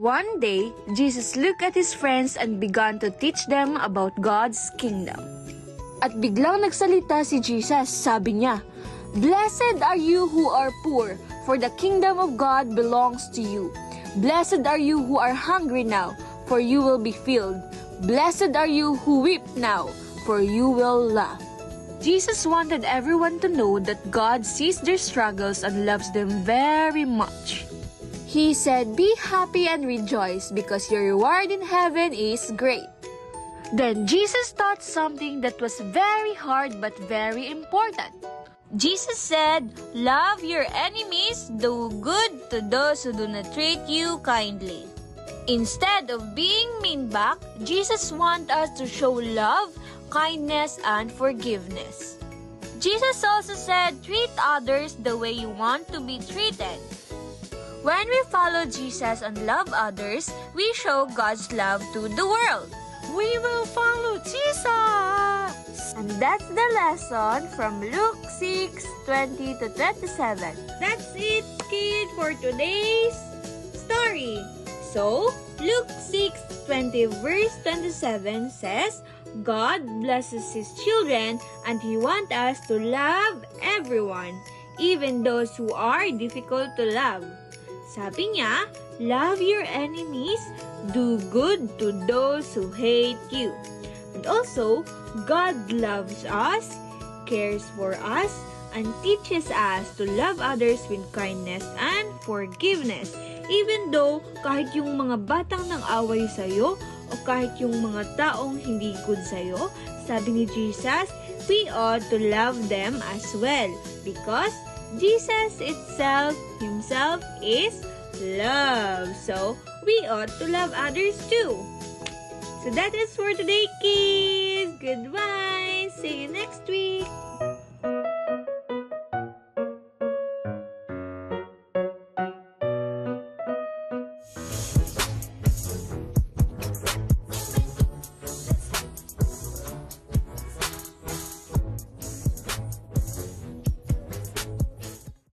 One day, Jesus looked at his friends and began to teach them about God's kingdom. At biglang nagsalita si Jesus, sabi niya, "Blessed are you who are poor, for the kingdom of God belongs to you. Blessed are you who are hungry now, for you will be filled. Blessed are you who weep now, for you will laugh." Jesus wanted everyone to know that God sees their struggles and loves them very much. He said, "Be happy and rejoice, because your reward in heaven is great." Then Jesus taught something that was very hard but very important. Jesus said, "Love your enemies, do good to those who do not treat you kindly." Instead of being mean back, Jesus wants us to show love, kindness, and forgiveness. Jesus also said, "Treat others the way you want to be treated." When we follow Jesus and love others, we show God's love to the world. We will follow Jesus! And that's the lesson from Luke 6:20-27. That's it, kid, for today's story. So, Luke 6:20 verse 27 says, God blesses His children and He wants us to love everyone, even those who are difficult to love. Sabi niya, love your enemies, do good to those who hate you. And also, God loves us, cares for us, and teaches us to love others with kindness and forgiveness. Even though kahit yung mga batang nang away sa'yo o kahit yung mga taong hindi good sa'yo, sabi ni Jesus, we ought to love them as well because Jesus Himself is love. So, we ought to love others too. So that is for today, kids. Goodbye. See you next week.